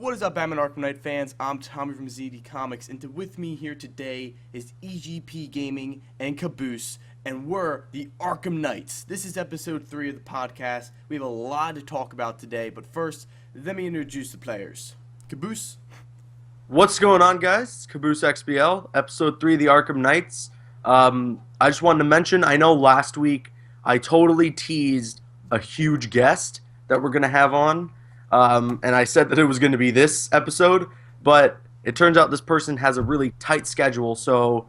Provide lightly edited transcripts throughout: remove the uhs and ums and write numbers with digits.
What is up, Batman Arkham Knight fans? I'm Tommy from ZD Comics, and with me here today is EGP Gaming and Caboose, and we're the Arkham Knights. This is episode 3 of the podcast. We have a lot to talk about today, but first, let me introduce the players. Caboose. What's going on, guys? It's Caboose XBL, episode 3 of the Arkham Knights. I just wanted to mention, I know last week I totally teased a huge guest that we're going to have on. And I said that it was going to be this episode, but it turns out this person has a really tight schedule, so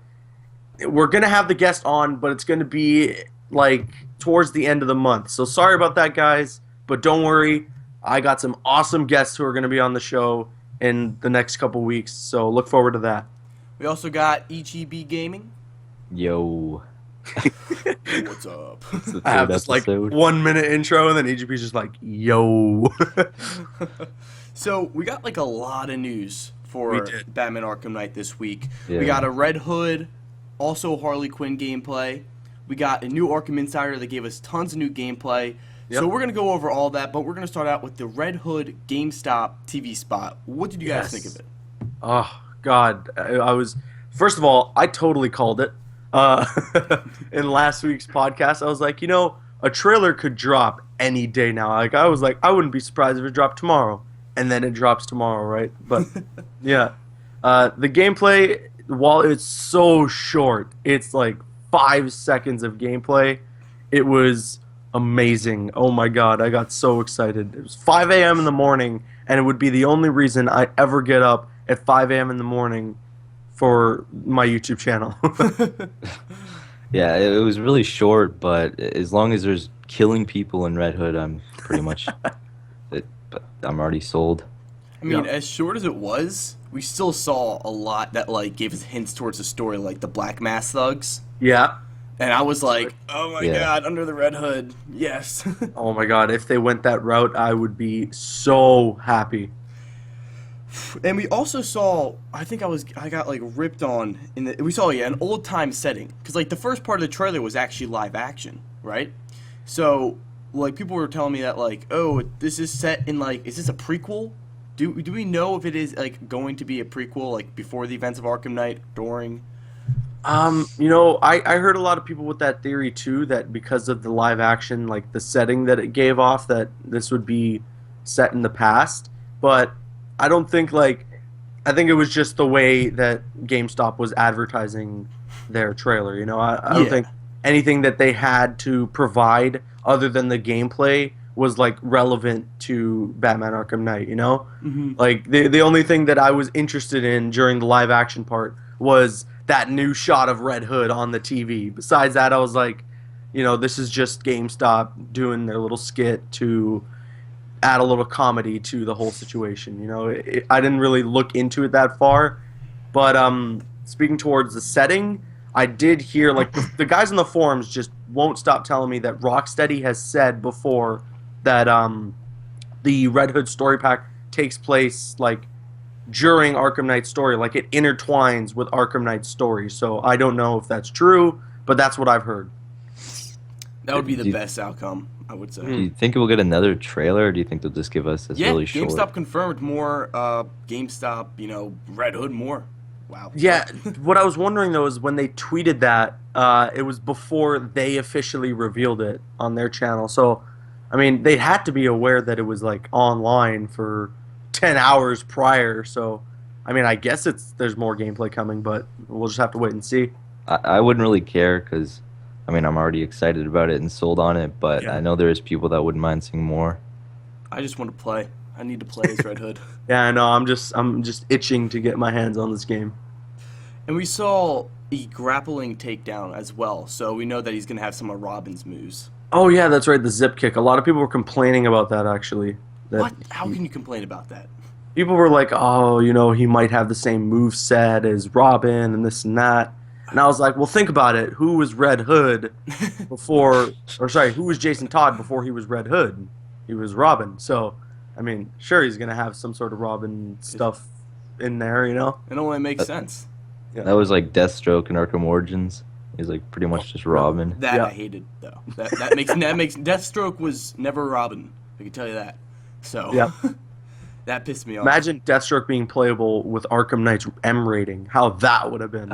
we're going to have the guest on, but it's going to be, like, towards the end of the month. So sorry about that, guys, but don't worry. I got some awesome guests who are going to be on the show in the next couple weeks, so look forward to that. We also got EGB Gaming. Yo. What's up? I have this, like, 1 minute intro, and then EGP's just like, yo. So, we got, like, a lot of news for Batman Arkham Knight this week. Yeah. We got a Red Hood, also Harley Quinn gameplay. We got a new Arkham Insider that gave us tons of new gameplay. Yep. So, we're going to go over all that, but we're going to start out with the Red Hood GameStop TV spot. What did you guys think of it? Oh, God. I was... First of all, I totally called it. In last week's podcast, I was like, you know, a trailer could drop any day now. Like, I was like, I wouldn't be surprised if it dropped tomorrow. And then it drops tomorrow, right? But, yeah. The gameplay, while it's so short, it's like 5 seconds of gameplay. It was amazing. Oh my God, I got so excited. It was 5 a.m. in the morning, and it would be the only reason I ever get up at 5 a.m. in the morning for my YouTube channel. Yeah, it was really short, but as long as there's killing people in Red Hood, I'm pretty much but I'm already sold. I mean, as short as it was, we still saw a lot that, like, gave us hints towards the story, like the Black Mass Thugs. Yeah. And I was like, oh my God, under the Red Hood, yes. Oh my God, if they went that route, I would be so happy. And we also saw, I got like ripped on we saw an old time setting, because like the first part of the trailer was actually live action, right? So like people were telling me that like, oh, this is set in like, is this a prequel? Do we know if it is like going to be a prequel, like before the events of Arkham Knight, during? You know, I heard a lot of people with that theory too, that because of the live action, like the setting that it gave off, that this would be set in the past, but I don't think, like, I think it was just the way that GameStop was advertising their trailer, you know? I don't think anything that they had to provide other than the gameplay was, like, relevant to Batman Arkham Knight, you know? Mm-hmm. Like, the only thing that I was interested in during the live action part was that new shot of Red Hood on the TV. Besides that, I was like, you know, this is just GameStop doing their little skit to add a little comedy to the whole situation, you know. I didn't really look into it that far, but speaking towards the setting, I did hear, like, the guys in the forums just won't stop telling me that Rocksteady has said before that the Red Hood story pack takes place, like, during Arkham Knight's story, like, it intertwines with Arkham Knight's story, so I don't know if that's true, but that's what I've heard. That would be the best outcome, I would say. Do you think we'll get another trailer, or do you think they'll just give us this really short? GameStop confirmed more. GameStop, you know, Red Hood more. Wow. Yeah, what I was wondering, though, is when they tweeted that, it was before they officially revealed it on their channel. So, I mean, they had to be aware that it was, like, online for 10 hours prior. So, I mean, I guess there's more gameplay coming, but we'll just have to wait and see. I wouldn't really care, because I mean, I'm already excited about it and sold on it, but I know there's people that wouldn't mind seeing more. I just want to play. I need to play as Red Hood. Yeah, I know. I'm just itching to get my hands on this game. And we saw a grappling takedown as well, so we know that he's going to have some of Robin's moves. Oh, yeah, that's right, the zip kick. A lot of people were complaining about that, actually. What? How can you complain about that? People were like, oh, you know, he might have the same moveset as Robin and this and that. And I was like, well, think about it. Who was Red Hood before, or sorry, who was Jason Todd before he was Red Hood? He was Robin. So, I mean, sure, he's going to have some sort of Robin stuff in there, you know? It only makes sense. Yeah. That was like Deathstroke in Arkham Origins. He's like pretty much just Robin. That I hated, though. That makes Deathstroke was never Robin. I can tell you that. So, That pissed me off. Imagine Deathstroke being playable with Arkham Knight's M rating. How that would have been.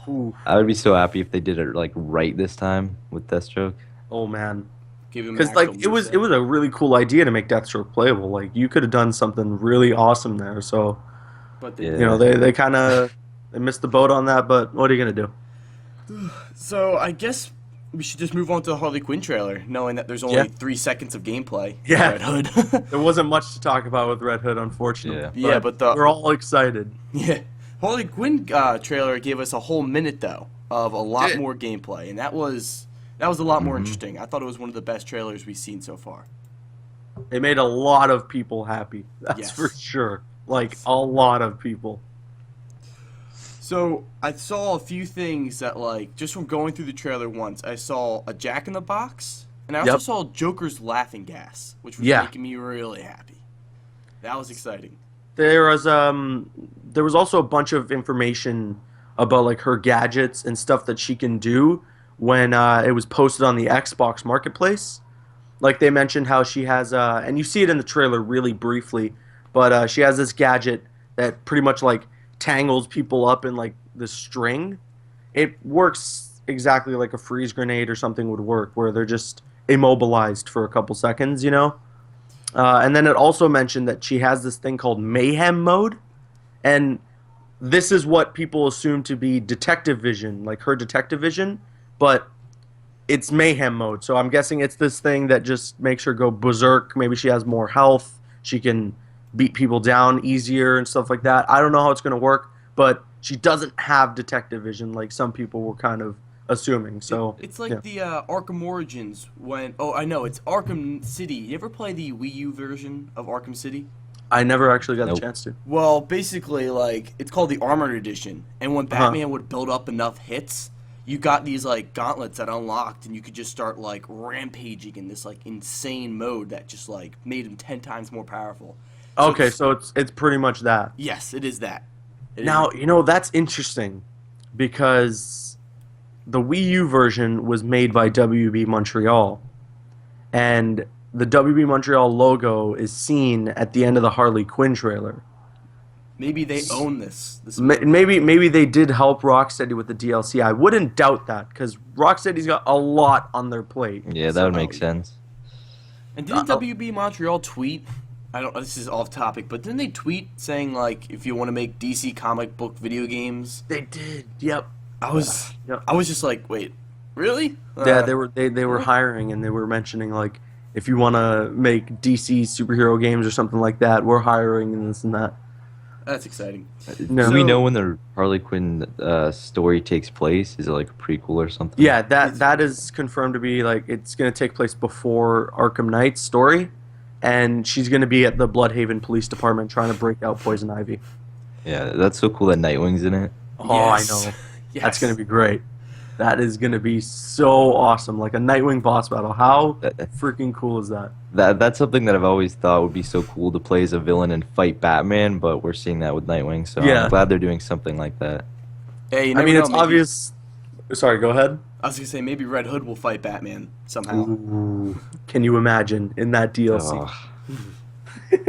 Ooh. I would be so happy if they did it like right this time with Deathstroke. Oh man. Give him Because like it was a really cool idea to make Deathstroke playable. Like you could have done something really awesome there. So But Yeah. you know they kind of they missed the boat on that. But what are you gonna do? So I guess we should just move on to the Harley Quinn trailer, knowing that there's only Yeah. 3 seconds of gameplay. Yeah. Red Hood. There wasn't much to talk about with Red Hood, unfortunately. Yeah, but the we're all excited. yeah Harley Quinn trailer gave us a whole minute though of a lot Did. more gameplay, and that was a lot more interesting. I thought it was one of the best trailers we've seen so far. It made a lot of people happy. That's Yes. for sure. Like a lot of people. So I saw a few things that, like, just from going through the trailer once, I saw a Jack in the Box, and I also Yep. saw Joker's laughing gas, which was Yeah. making me really happy. That was exciting. There was also a bunch of information about like her gadgets and stuff that she can do when it was posted on the Xbox Marketplace. Like they mentioned how she has and you see it in the trailer really briefly, but she has this gadget that pretty much like tangles people up in like the string. It works exactly like a freeze grenade or something would work, where they're just immobilized for a couple seconds, you know? And then it also mentioned that she has this thing called Mayhem Mode, and this is what people assume to be detective vision, like her detective vision, but it's Mayhem Mode. So I'm guessing it's this thing that just makes her go berserk. Maybe she has more health. She can beat people down easier and stuff like that. I don't know how it's going to work, but she doesn't have detective vision like some people were kind of assuming. So It's like yeah. the Arkham Origins when... Oh, I know. It's Arkham City. You ever play the Wii U version of Arkham City? I never actually got Nope. the chance to. Well, basically, like, it's called the Armored Edition. And when Batman would build up enough hits, you got these, like, gauntlets that unlocked, and you could just start, like, rampaging in this, like, insane mode that just, like, made him 10 times more powerful. So Okay, so it's pretty much that. Yes, it is that. It is- Now, you know, that's interesting because the Wii U version was made by WB Montreal, and the WB Montreal logo is seen at the end of the Harley Quinn trailer. maybe they own this. Maybe they did help Rocksteady with the DLC. I wouldn't doubt that because Rocksteady's got a lot on their plate. Yeah, that would make sense. And didn't WB Montreal tweet? I don't. This is off topic, but didn't they tweet saying like, if you want to make DC comic book video games? They did. Yep. I was just like, wait, really? Yeah, they were hiring and they were mentioning like if you want to make DC superhero games or something like that, we're hiring and this and that. That's exciting. No. Do we So- know when the Harley Quinn story takes place? Is it like a prequel or something? Yeah, that is confirmed to be like it's going to take place before Arkham Knight's story, and she's going to be at the Bloodhaven Police Department trying to break out Poison Ivy. Yeah, that's so cool that Nightwing's in it. Oh, Yes. I know. Yes. That's going to be great. That is going to be so awesome. Like a Nightwing boss battle. How freaking cool is that? That's something that I've always thought would be so cool to play as a villain and fight Batman, but we're seeing that with Nightwing, so Yeah. I'm glad they're doing something like that. Hey, you I never mean, know, it's maybe- obvious. Sorry, go ahead. I was gonna say maybe Red Hood will fight Batman somehow. Ooh, can you imagine in that DLC? Oh,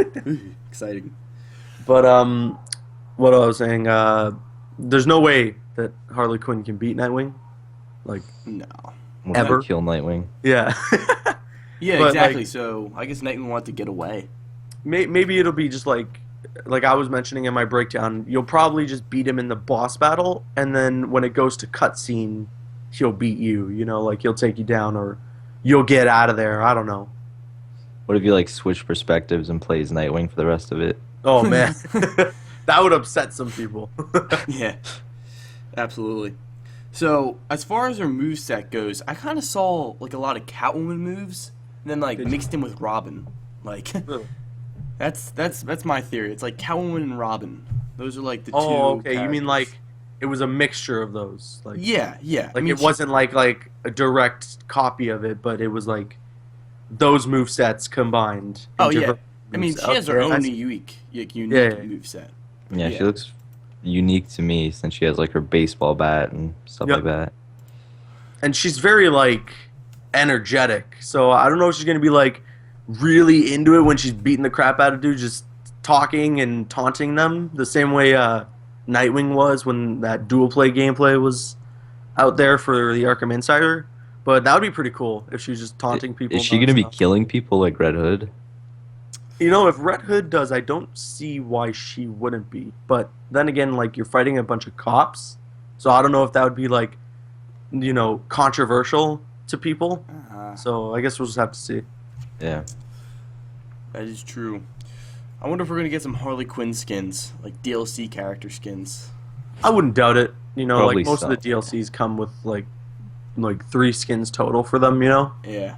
Exciting. But what I was saying, there's no way that Harley Quinn can beat Nightwing. Like, No. we'll Ever? never kill Nightwing. yeah. Yeah, But, exactly. like- So I guess Nightwing wanted to get away. Maybe it'll be just like I was mentioning in my breakdown. You'll probably just beat him in the boss battle, and then when it goes to cutscene, he'll beat you. You know, like he'll take you down, or you'll get out of there. I don't know. What if you like switch perspectives and plays Nightwing for the rest of it? Oh man, that would upset some people. Yeah, absolutely. So as far as her moveset goes, I kind of saw like a lot of Catwoman moves, and then like mixed in with Robin. Like Really? that's my theory. It's like Catwoman and Robin. Those are like the two. Oh, okay. You mean characters. like it was a mixture of those? Like, Yeah. like I mean, it wasn't like a direct copy of it, but it was like those move sets combined. Oh into yeah. her I mean, moves. she has her Okay, I own see. unique Yeah. moveset. Yeah, Yeah. she looks unique to me since she has like her baseball bat and stuff Yep. like that. And she's very like energetic. So I don't know if she's gonna be like really into it when she's beating the crap out of dudes, just talking and taunting them the same way Nightwing was when that dual play gameplay was out there for the Arkham Insider. But that would be pretty cool if she was just taunting people. Is she going to be killing people like Red Hood? You know, if Red Hood does, I don't see why she wouldn't be. But then again, like, you're fighting a bunch of cops, so I don't know if that would be, like, you know, controversial to people. So I guess we'll just have to see. Yeah. That is true. I wonder if we're going to get some Harley Quinn skins, like DLC character skins. I wouldn't doubt it. You know, Probably like, most of the DLCs come with, like 3 skins total for them, you know? Yeah.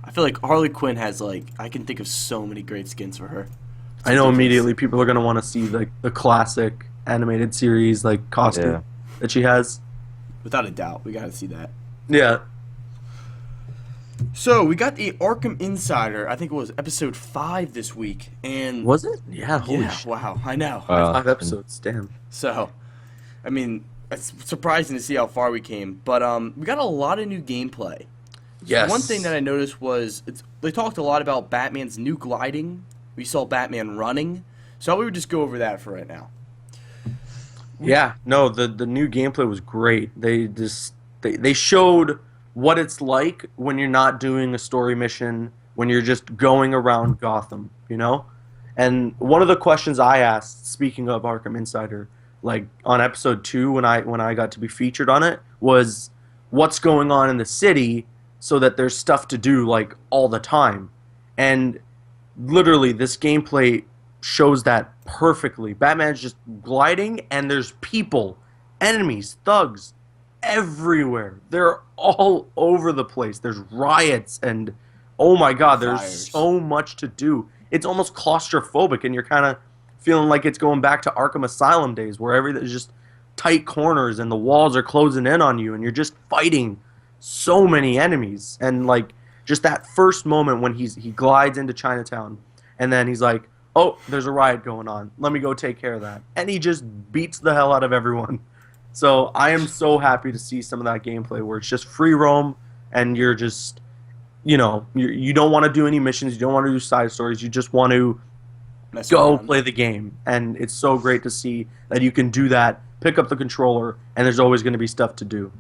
I feel like Harley Quinn has, like, I can think of so many great skins for her. I know immediately people are going to want to see, like, the classic animated series, like, costume that she has. Without a doubt. We got to see that. Yeah. So, we got the Arkham Insider. I think it was episode 5 this week. And Was it? Yeah, holy yeah, shit. wow, I know. 5 episodes, damn. So, I mean, it's surprising to see how far we came. But we got a lot of new gameplay. Yes. One thing that I noticed was they talked a lot about Batman's new gliding. We saw Batman running. So we would just go over that for right now. Yeah, no, the new gameplay was great. They showed what it's like when you're not doing a story mission, when you're just going around Gotham, you know? And one of the questions I asked, speaking of Arkham Insider, like on episode 2 when I got to be featured on it, was what's going on in the city so that there's stuff to do like all the time. And literally this gameplay shows that perfectly. Batman's just gliding and there's people, enemies, thugs everywhere. They're all over the place. There's riots and oh my god, there's Fires. so much to do. It's almost claustrophobic and you're kind of feeling like it's going back to Arkham Asylum days where everything's just tight corners and the walls are closing in on you and you're just fighting so many enemies. And like just that first moment when he glides into Chinatown and then he's like, oh, there's a riot going on, let me go take care of that, and he just beats the hell out of everyone. So I am so happy to see some of that gameplay where it's just free roam and you're just, you know, you don't want to do any missions, you don't want to do side stories, you just want to go play the game. And it's so great to see that you can do that, pick up the controller, and there's always going to be stuff to do.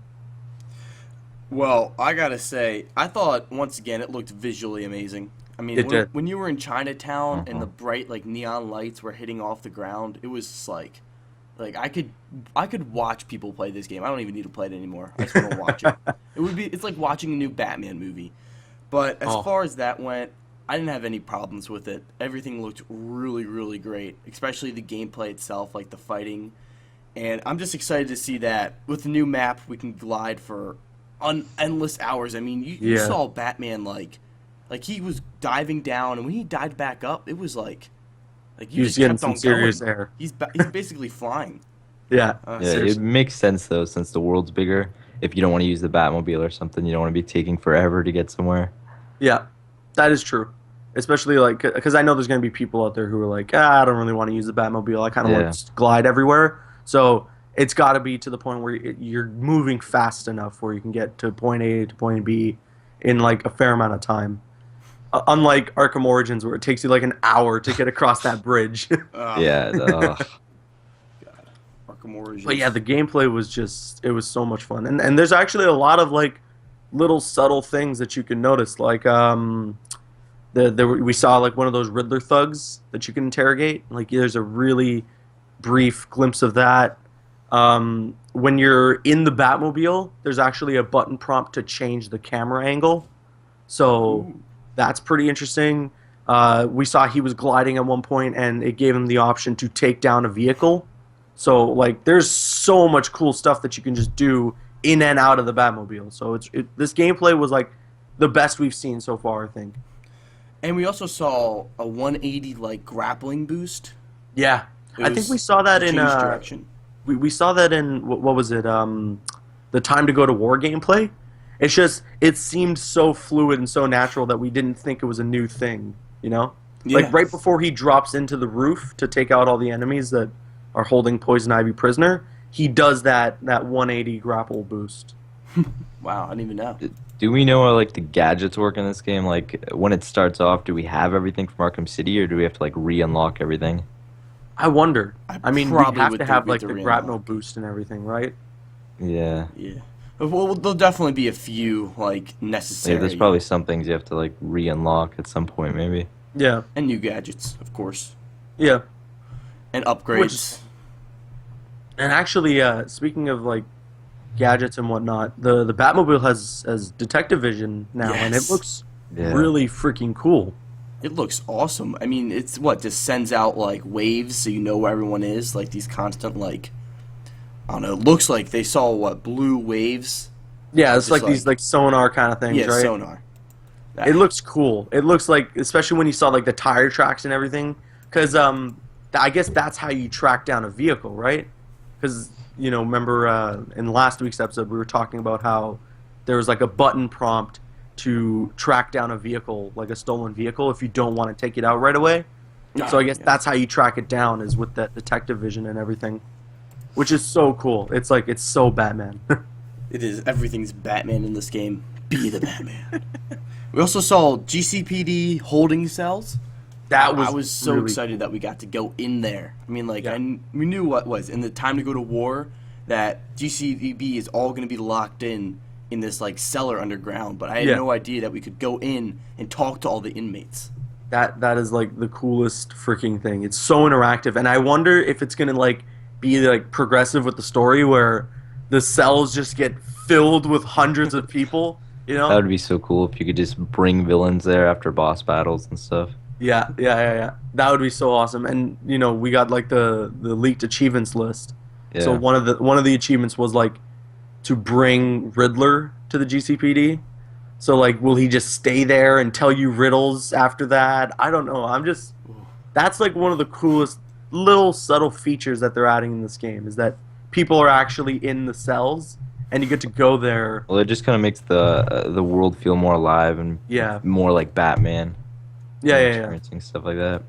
Well, I gotta say, I thought, once again, it looked visually amazing. I mean, It did. when you were in Chinatown and the bright, like, neon lights were hitting off the ground, it was just like I could watch people play this game. I don't even need to play it anymore. I just want to watch it. It's like watching a new Batman movie. But as far as that went, I didn't have any problems with it. Everything looked really, really great, especially the gameplay itself, like the fighting. And I'm just excited to see that with the new map, we can glide for endless hours. I mean, you saw Batman like he was diving down, and when he dived back up, it was like you He's just getting kept some on serious going. air. He's basically flying. Yeah. Yeah, Seriously. it makes sense though, since the world's bigger. If you don't want to use the Batmobile or something, you don't want to be taking forever to get somewhere. Yeah, that is true. Especially like because I know there's going to be people out there who are like, I don't really want to use the Batmobile. I kind of want to just glide everywhere. So it's got to be to the point where you're moving fast enough where you can get to point A to point B in like a fair amount of time. Unlike Arkham Origins, where it takes you like an hour to get across that bridge. Yeah. Arkham Origins. But yeah, the gameplay was it was so much fun. And there's actually a lot of like little subtle things that you can notice. Like we saw like one of those Riddler thugs that you can interrogate. Like there's a really brief glimpse of that. When you're in the Batmobile, there's actually a button prompt to change the camera angle. So that's pretty interesting. We saw he was gliding at one point, and it gave him the option to take down a vehicle. So, like, there's so much cool stuff that you can just do in and out of the Batmobile. So, this gameplay was, like, the best we've seen so far, I think. And we also saw a 180, like, grappling boost. Yeah. I think we saw that in... Change direction. We saw that in, what was it, the Time to Go to War gameplay. It's just, it seemed so fluid and so natural that we didn't think it was a new thing, you know? Yeah. Like, right before he drops into the roof to take out all the enemies that are holding Poison Ivy prisoner, he does that 180 grapple boost. Wow, I didn't even know. Do we know how like the gadgets work in this game? Like when it starts off, do we have everything from Arkham City, or do we have to like re-unlock everything? I wonder. I I mean, we probably have would to think have we like have the to grapnel re-unlock. boost and everything, right? Yeah. Yeah. Well, there'll definitely be a few like necessary. Yeah, there's probably some things you have to like re-unlock at some point, maybe. Yeah. and new gadgets, of course, Yeah. and upgrades. And actually, speaking of like gadgets and whatnot, the Batmobile has detective vision now, and it Yes. looks Yeah. really freaking cool. It looks awesome. I mean, it's what just sends out like waves so you know where everyone is. Like these constant like I don't know. It looks like they saw what blue waves. Yeah, it's Just like these like- like sonar kind of things, Yeah, right? sonar. It looks cool. It looks like, especially when you saw like the tire tracks and everything, because I guess that's how you track down a vehicle, right? Because remember in last week's episode we were talking about how there was like a button prompt to track down a vehicle, like a stolen vehicle, if you don't want to take it out right away. So I guess Yeah. that's how you track it down, is with that detective vision and everything, which is so cool. It's like it's so Batman. It is. Everything's Batman in this game. Be the Batman. We also saw GCPD holding cells. That I was so really- excited that we got to go in there. I mean, like, Yeah. we knew what was in the time to go to war that GCPD is all going to be locked in this like cellar underground. But I had Yeah. no idea that we could go in and talk to all the inmates. That is like the coolest freaking thing. It's so interactive, and I wonder if it's gonna like be like progressive with the story, where the cells just get filled with hundreds of people. That would be so cool if you could just bring villains there after boss battles and stuff. Yeah. That would be so awesome. And we got like the leaked achievements list. Yeah. So one of the achievements was like to bring Riddler to the GCPD. So like, will he just stay there and tell you riddles after that? I don't know. That's like one of the coolest little subtle features that they're adding in this game, is that people are actually in the cells and you get to go there. Well, it just kind of makes the world feel more alive and Yeah. more like Batman. Yeah. Experiencing stuff like that.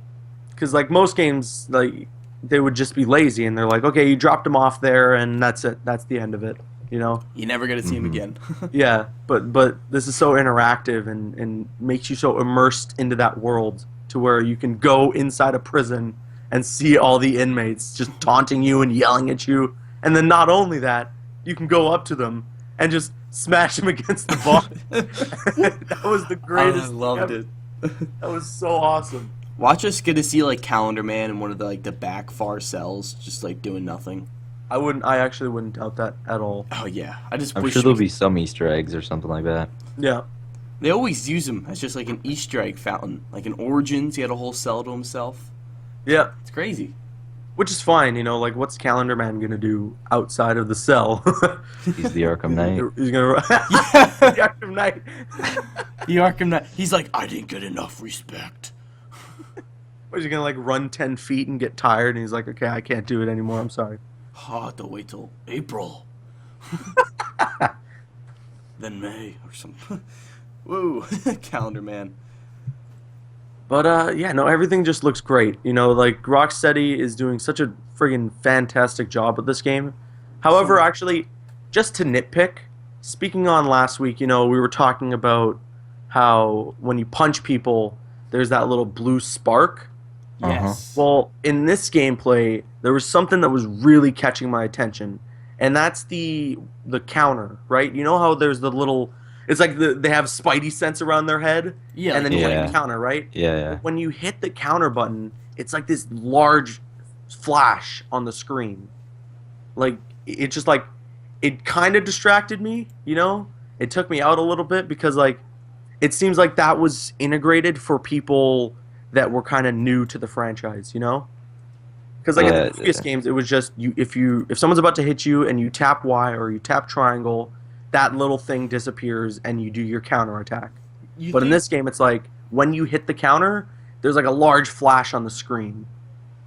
Because like most games, like they would just be lazy and they're like, okay, you dropped him off there and that's it. That's the end of it. You never get to see him Mhm. again. Yeah, but this is so interactive and makes you so immersed into that world, to where you can go inside a prison and see all the inmates just taunting you and yelling at you. And then not only that, you can go up to them and just smash them against the bar. That was the greatest. I loved ever. it. That was so awesome. Watch us get to see like Calendar Man in one of the back far cells, just like doing nothing. I actually wouldn't doubt that at all. Oh yeah, I just I'm wish sure we there'll could- be some Easter eggs or something like that. Yeah. They always use him as just like an Easter egg fountain. Like in Origins, he had a whole cell to himself. Yeah. It's crazy. Which is fine, like what's Calendar Man gonna do outside of the cell? He's the Arkham Knight. He's gonna the Arkham Knight. The Arkham Knight. He's like, I didn't get enough respect. Or is he gonna like run 10 feet and get tired and he's like, okay, I can't do it anymore, I'm sorry. Oh, I have to wait till April. Then May or something. Woo, Calendar Man. But yeah, no, everything just looks great. Like Rocksteady is doing such a friggin' fantastic job with this game. However, actually, just to nitpick, speaking on last week, we were talking about how when you punch people, there's that little blue spark. Yes. Well, in this gameplay, there was something that was really catching my attention, and that's the counter, right? You know how there's the little, it's like they have Spidey sense around their head, Yeah. and then you Yeah. hit the counter, right? Yeah. When you hit the counter button, it's like this large flash on the screen. Like, it just like, it kind of distracted me, It took me out a little bit because like, it seems like that was integrated for people that were kind of new to the franchise, Because like in Yeah, the previous yeah. games, it was just if someone's about to hit you and you tap Y or you tap triangle, that little thing disappears and you do your counter attack. But in this game, it's like when you hit the counter, there's like a large flash on the screen.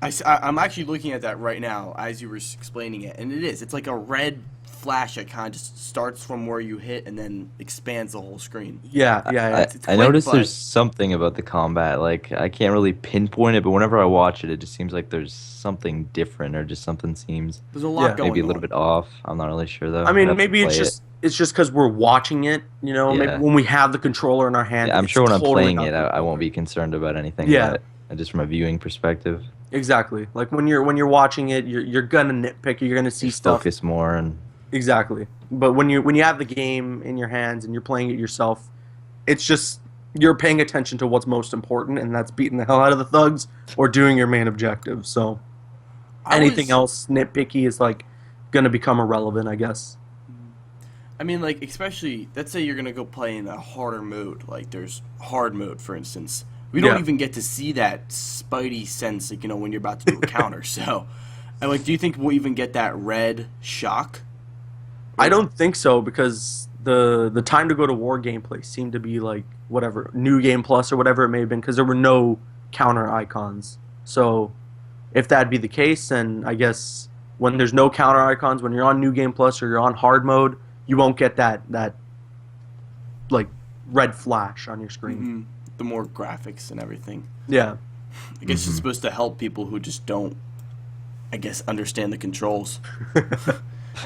I'm actually looking at that right now as you were explaining it, and it is. It's like a red flash that kind of just starts from where you hit and then expands the whole screen. Yeah. I It's I quick, noticed but- there's something about the combat. Like I can't really pinpoint it, but whenever I watch it, it just seems like there's something different, or just something seems There's a lot Yeah. going maybe a little on. bit off. I'm not really sure though. I I'd mean, have to maybe it's play just it's just because we're watching it. You know, maybe Yeah. when we have the controller in our hand. Yeah, I'm it's sure when I'm totally playing not it, the I won't controller. be concerned about anything. Yeah. But just from a viewing perspective, Exactly. Like when you're watching it, you're gonna nitpick. You're gonna see just stuff. focus more and Exactly. But when you have the game in your hands and you're playing it yourself, it's just you're paying attention to what's most important, and that's beating the hell out of the thugs or doing your main objective. So anything else nitpicky is like gonna become irrelevant, I guess. I mean, like, especially, let's say you're going to go play in a harder mode. Like, there's hard mode, for instance. We don't Yeah. even get to see that spidey sense, like, when you're about to do a counter. So, and, like, do you think we'll even get that red shock? I don't think so because the time to go to war gameplay seemed to be like whatever new game plus or whatever it may have been because there were no counter icons. So if that'd be the case, then I guess when there's no counter icons, when you're on new game plus or you're on hard mode, you won't get that like red flash on your screen. Mm-hmm. The more graphics and everything. Yeah. I guess it's supposed to help people who just don't, I guess, understand the controls.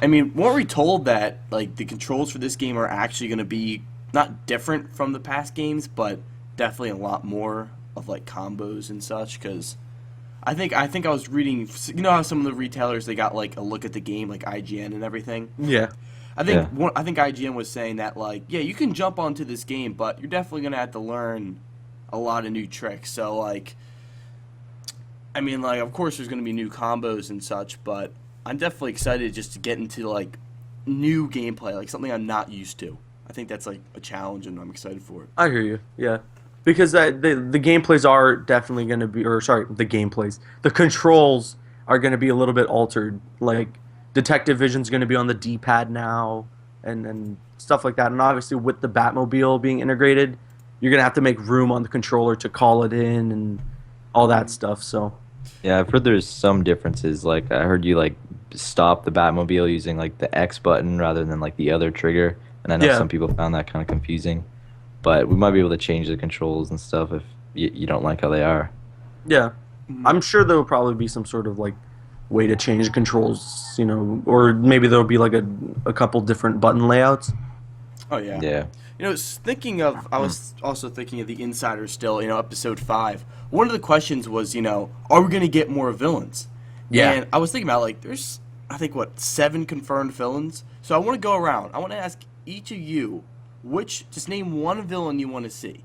I mean, weren't we told that, like, the controls for this game are actually going to be not different from the past games, but definitely a lot more of, like, combos and such? Because I think I was reading, you know how some of the retailers, they got, like, a look at the game, like IGN and everything? Yeah. I think IGN was saying that, like, yeah, you can jump onto this game, but you're definitely going to have to learn a lot of new tricks. So, like, I mean, like, of course there's going to be new combos and such, but I'm definitely excited just to get into, like, new gameplay, like something I'm not used to. I think that's, like, a challenge, and I'm excited for it. I hear you. Yeah. Because the gameplays are definitely going to be, or sorry, the controls are going to be a little bit altered. Like, Detective Vision's going to be on the D-pad now, and stuff like that. And obviously, with the Batmobile being integrated, you're going to have to make room on the controller to call it in and all that stuff. So, yeah, I've heard there's some differences. Like I heard you like stop the Batmobile using like the X button rather than like the other trigger, and I know Yeah. some people found that kind of confusing. But we might be able to change the controls and stuff if you don't like how they are. yeah. I'm sure there will probably be some sort of, like, way to change controls, you know, or maybe there'll be, like, a couple different button layouts. Oh, yeah. Yeah. You know, I was also thinking of the Insider still, you know, episode 5. One of the questions was, you know, are we going to get more villains? Yeah. And I was thinking about, like, there's, I think, 7 confirmed villains? So I want to go around. I want to ask each of you, just name one villain you want to see.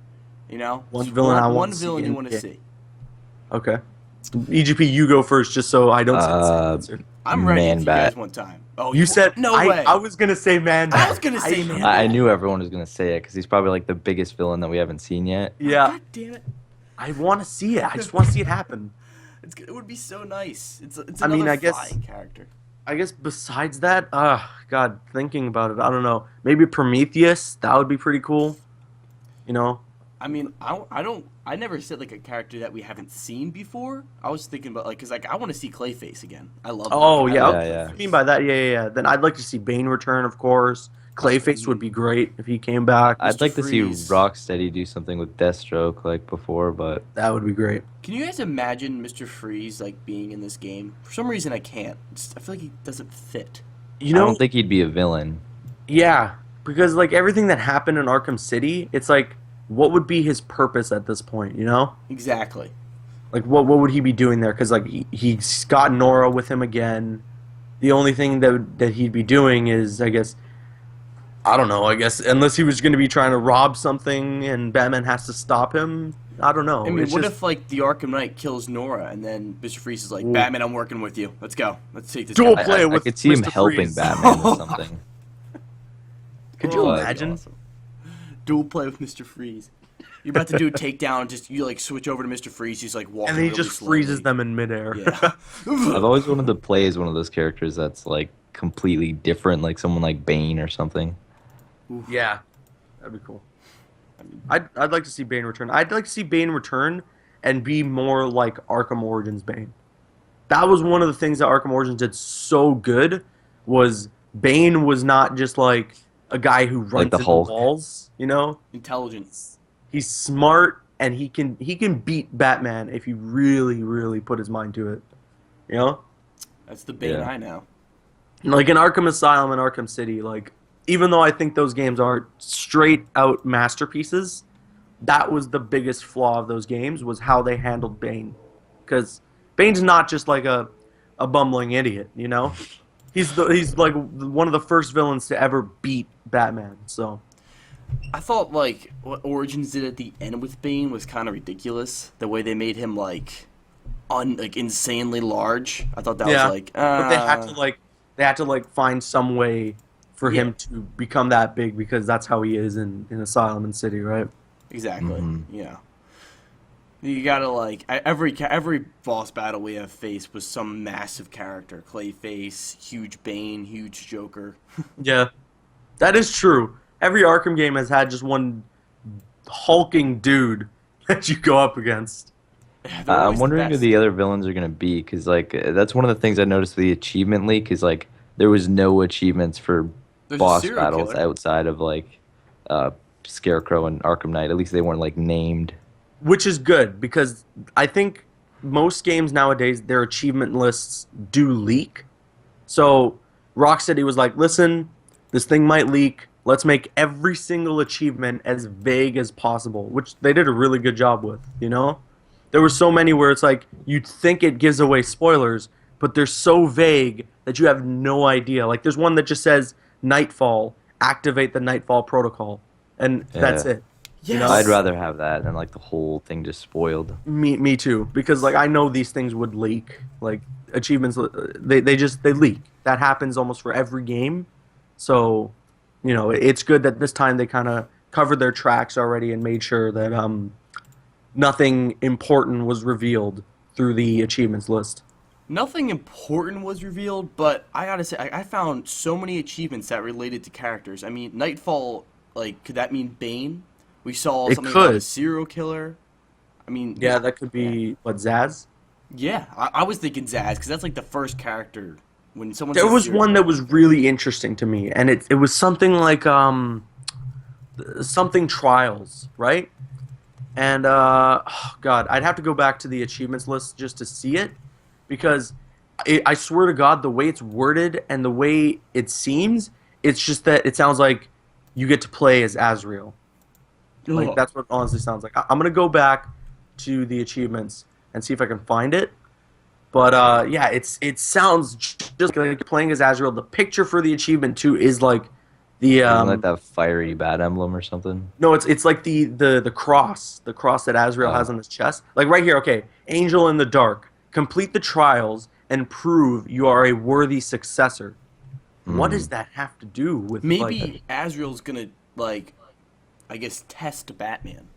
You know? One Just villain I want one to see villain you in want to game. see. Okay. EGP, you go first, just so I don't say the same answer. I'm ready if you Man-Bat. guys want time. Oh, You said no way. I was gonna say man. I was gonna say man. I knew everyone was gonna say it because he's probably like the biggest villain that we haven't seen yet. Yeah, God damn it. I want to see it. I just want to see it happen. It would be so nice. It's I mean, another I guess- flying character. I guess besides that, God, thinking about it, I don't know. Maybe Prometheus. That would be pretty cool. You know. I mean, I never said like a character that we haven't seen before. I was thinking about like, cause like I want to see Clayface again. I love. Oh that. yeah, I love yeah. What I mean by that, yeah. Then I'd like to see Bane return, of course. Clayface would be great if he came back. I'd Mr. like to see Freeze. Rocksteady do something with Deathstroke like before, but That would be great. Can you guys imagine Mr. Freeze like being in this game? For some reason, I can't. I feel like he doesn't fit. You I know, don't think he'd be a villain. yeah, because like everything that happened in Arkham City, it's like, what would be his purpose at this point? You know, Exactly. like what would he be doing there? Because like he's got Nora with him again. The only thing that he'd be doing is, I guess, I don't know. I guess unless he was going to be trying to rob something and Batman has to stop him. I don't know. I mean, It's what just- if like the Arkham Knight kills Nora and then Mr. Freeze is like, Ooh. Batman, I'm working with you. Let's go. Let's take this. Dual guy." play I with could see him Mr. helping Freeze. Batman with something. Could you Oh, that'd be imagine? awesome. Dual play with Mr. Freeze. You're about to do a takedown, just you like switch over to Mr. Freeze. He's like walking. And then he really just freezes slowly. them in midair. Yeah. I've always wanted to play as one of those characters that's like completely different, like someone like Bane or something. Yeah, that'd be cool. I'd like to see Bane return. I'd like to see Bane return and be more like Arkham Origins Bane. That was one of the things that Arkham Origins did so good. Was Bane was not just like a guy who runs the into Hulk. walls. You know, Intelligence. he's smart and he can beat Batman if he really put his mind to it. You know. That's the Bane Yeah. I know. Like in Arkham Asylum and Arkham City, like even though I think those games are straight out masterpieces, that was the biggest flaw of those games, was how they handled Bane. Because Bane's not just like a bumbling idiot, you know? He's like one of the first villains to ever beat Batman, so. I thought like what Origins did at the end with Bane was kind of ridiculous. The way they made him like insanely large. I thought that was like. But they had to find some way for him to become that big, because that's how he is in Asylum and City, right? Exactly. Yeah. You gotta like every boss battle we have faced was some massive character: Clayface, huge Bane, huge Joker. Yeah, that is true. Every Arkham game has had just one hulking dude that you go up against. I'm wondering who the other villains are gonna be, because like that's one of the things I noticed with the achievement leak is like there was no achievements for boss battles outside of like Scarecrow and Arkham Knight. At least they weren't like named. Which is good, because I think most games nowadays, their achievement lists do leak. So Rocksteady was like, listen, this thing might leak. Let's make every single achievement as vague as possible, which they did a really good job with, you know? There were so many where it's like, you'd think it gives away spoilers, but they're so vague that you have no idea. Like, there's one that just says, Nightfall, activate the Nightfall protocol, and that's it. Yes. You know? I'd rather have that than like the whole thing just spoiled. Me too, because like I know these things would leak. Like achievements, they leak. That happens almost for every game. So, you know, it's good that this time they kind of covered their tracks already and made sure that nothing important was revealed through the achievements list. Nothing important was revealed, but I gotta say, I found so many achievements that related to characters. I mean, Nightfall, like, could that mean Bane? We saw something about a serial killer. I mean, yeah, that could be what, Zaz? Yeah, I was thinking Zaz, because that's like the first character when someone. There was one that was really interesting to me, and it was something like something Trials, right? And oh God, I'd have to go back to the achievements list just to see it, because I swear to God, the way it's worded and the way it seems, it's just that it sounds like you get to play as Azrael. Like, that's what it honestly sounds like. I'm gonna go back to the achievements and see if I can find it. But yeah, it sounds just like playing as Azrael. The picture for the achievement too is like the like that fiery bat emblem or something. No, it's like the cross that Azrael has on his chest. Like right here, okay, Angel in the Dark. Complete the trials and prove you are a worthy successor. What does that have to do with maybe Azrael's gonna like, I guess, test Batman.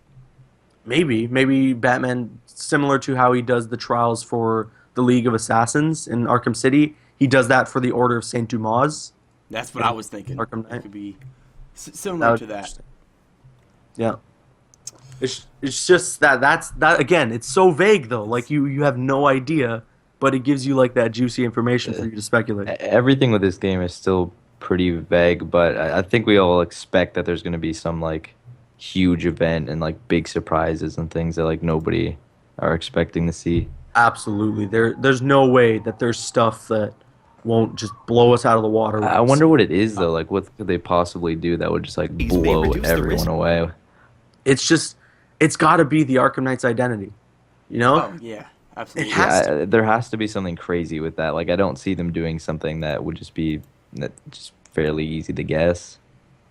Maybe Batman, similar to how he does the trials for the League of Assassins in Arkham City, he does that for the Order of Saint Dumas. That's what I was thinking. Arkham Knight. It could be similar to that. Yeah. It's just that again, it's so vague though. Like you have no idea, but it gives you like that juicy information for you to speculate. Everything with this game is still pretty vague, but I think we all expect that there's going to be some like huge event and like big surprises and things that like nobody are expecting to see. Absolutely. There's no way that there's stuff that won't just blow us out of the water. I wonder what it is though. Like what could they possibly do that would just like blow everyone away? It's got to be the Arkham Knight's identity. You know? Oh, yeah. Absolutely. There has to be something crazy with that. Like I don't see them doing something that would just be just fairly easy to guess.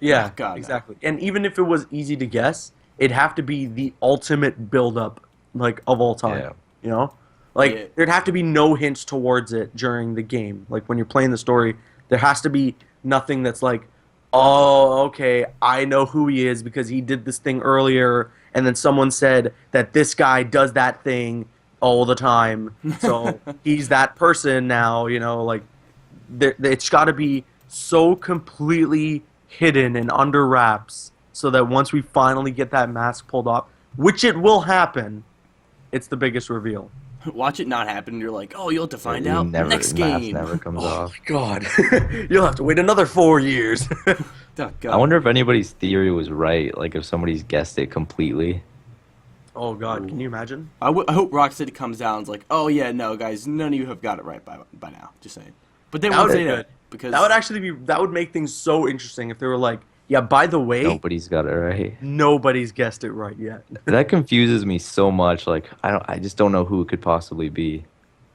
Yeah, Oh, God, exactly. And even if it was easy to guess, it'd have to be the ultimate build-up, like, of all time. Yeah. You know? Like, there'd have to be no hints towards it during the game. Like, when you're playing the story, there has to be nothing that's like, oh, okay, I know who he is because he did this thing earlier, and then someone said that this guy does that thing all the time, so he's that person now, you know? Like, it's got to be so completely hidden and under wraps so that once we finally get that mask pulled off, which it will happen, it's the biggest reveal. Watch it not happen, and you're like, oh, you'll have to find out next game. Never comes off. Oh my God. You'll have to wait another 4 years. Oh, God. I wonder if anybody's theory was right, like if somebody's guessed it completely. Oh God, can you imagine? I hope Rocksteady comes down and is like, oh yeah, no guys, none of you have got it right by now. Just saying. But they won't say that. Because that would make things so interesting if they were like, yeah, by the way, Nobody's got it right. nobody's guessed it right yet. That confuses me so much. Like I just don't know who it could possibly be.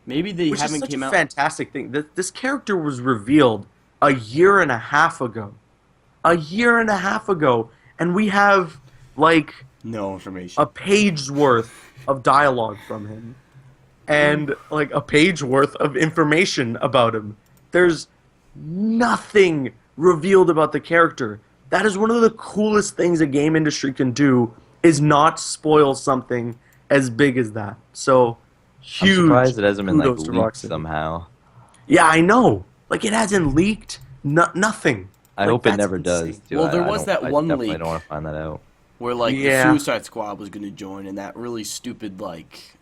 maybe they Which is haven't such came a out. fantastic thing. This character was revealed a year and a half ago. A year and a half ago, and we have like No information. a page's worth of dialogue from him, and like a page worth of information about him. There's nothing revealed about the character. That is one of the coolest things a game industry can do, is not spoil something as big as that. So huge. I'm surprised it hasn't been like kudos to leaked Rocksteady. somehow. Yeah, I know. Like, it hasn't leaked. Nothing. I Like, hope it that's never insane. does. Too. Well, there I was don't- that one I definitely leak. don't want to find that out. Where like Yeah. the Suicide Squad was going to join, and that really stupid like.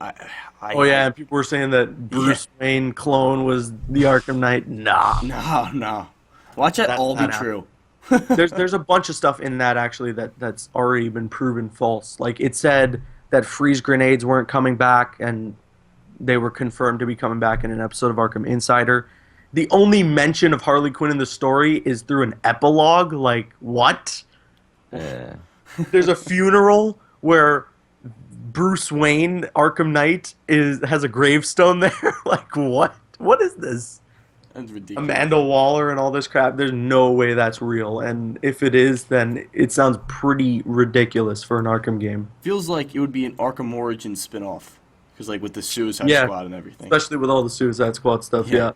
Oh yeah, and people were saying that Bruce Wayne clone was the Arkham Knight. Nah. No. Watch that That's all be not true. there's a bunch of stuff in that actually that's already been proven false. Like, it said that freeze grenades weren't coming back, and they were confirmed to be coming back in an episode of Arkham Insider. The only mention of Harley Quinn in the story is through an epilogue. Like, what? Yeah. There's a funeral where Bruce Wayne, Arkham Knight, has a gravestone there. Like, what? What is this? That's ridiculous. Amanda Waller and all this crap. There's no way that's real. And if it is, then it sounds pretty ridiculous for an Arkham game. Feels like it would be an Arkham Origins spin-off. Because like with the Suicide Yeah. Squad and everything. Especially with all the Suicide Squad stuff, yeah.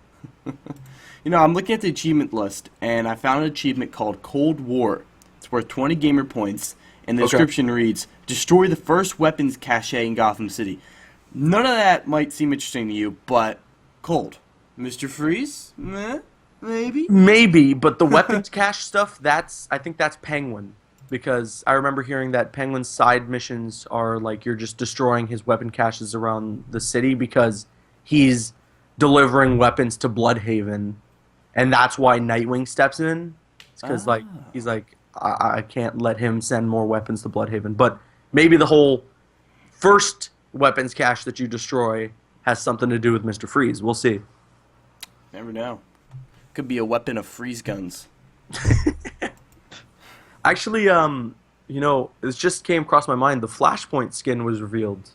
You know, I'm looking at the achievement list, and I found an achievement called Cold War. It's worth 20 gamer points, and the Okay. description reads, destroy the first weapons cache in Gotham City. None of that might seem interesting to you, but cold. Mr. Freeze? Meh? Maybe? Maybe, but the weapons cache stuff, I think that's Penguin. Because I remember hearing that Penguin's side missions are like you're just destroying his weapon caches around the city because he's delivering weapons to Bloodhaven. And that's why Nightwing steps in. It's because like he's like, I can't let him send more weapons to Bloodhaven. But maybe the whole first weapons cache that you destroy has something to do with Mr. Freeze. We'll see. Never know. Could be a weapon of freeze guns. Actually, you know, it just came across my mind. The Flashpoint skin was revealed.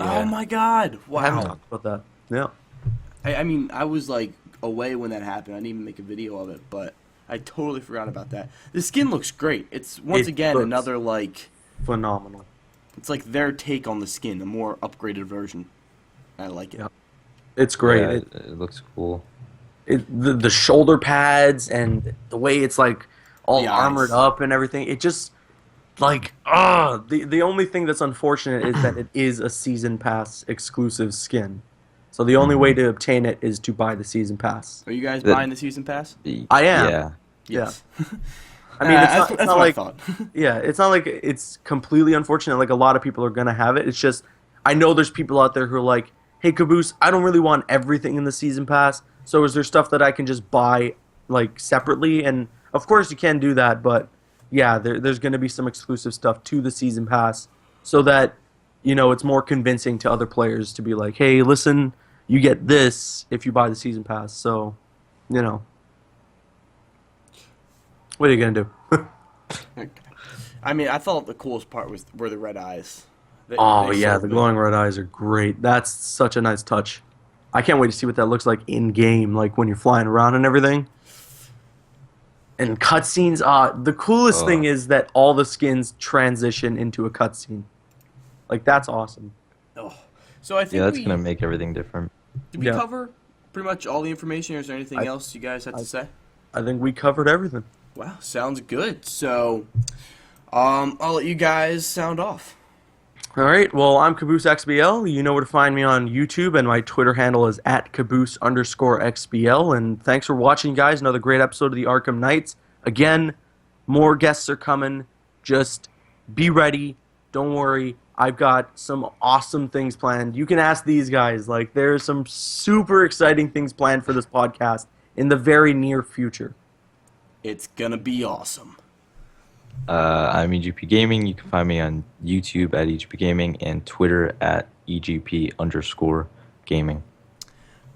Oh my god! I haven't Wow. talked about that. Yeah. I mean, I was like away when that happened. I didn't even make a video of it, but I totally forgot about that. The skin looks great. It's once It again looks another like Phenomenal. it's like their take on the skin, a more upgraded version. I like it. Yeah. It's great. Yeah, it looks cool. The shoulder pads and the way it's like all The eyes. armored up and everything. It just like the only thing that's unfortunate is that it is a season pass exclusive skin. So the only way to obtain it is to buy the season pass. Are you guys The- buying the season pass? I am. Yeah. Yes. I mean, it's that's not what I like thought. yeah, it's not like it's completely unfortunate. Like, a lot of people are gonna have it. It's just I know there's people out there who are like, "Hey, Caboose, I don't really want everything in the season pass. So is there stuff that I can just buy like separately?" And of course you can do that, but yeah, there's gonna be some exclusive stuff to the season pass, so that you know it's more convincing to other players to be like, "Hey, listen, you get this if you buy the season pass." So, you know, what are you gonna do? I mean, I thought the coolest part were the red eyes. Oh They yeah, sold the me. glowing red eyes are great. That's such a nice touch. I can't wait to see what that looks like in game, like when you're flying around and everything. And cutscenes, the coolest thing is that all the skins transition into a cutscene. Like, that's awesome. Oh. So I think Yeah, that's gonna make everything different. did we Yeah. cover pretty much all the information, or is there anything else you guys had to say? I think we covered everything. Wow, sounds good. So, I'll let you guys sound off. All right, well, I'm Caboose XBL. You know where to find me on YouTube, and my Twitter handle is @Caboose_XBL. And thanks for watching, guys. Another great episode of the Arkham Knights. Again, more guests are coming. Just be ready. Don't worry. I've got some awesome things planned. You can ask these guys. Like, there's some super exciting things planned for this podcast in the very near future. It's gonna be awesome. I'm EGP Gaming. You can find me on YouTube at EGP Gaming and Twitter at EGP_gaming.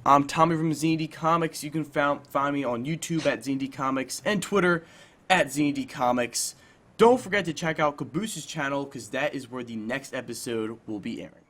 I'm Tommy from Z&D Comics. You can find me on YouTube at Z&D Comics and Twitter at Z&D Comics. Don't forget to check out Caboose's channel because that is where the next episode will be airing.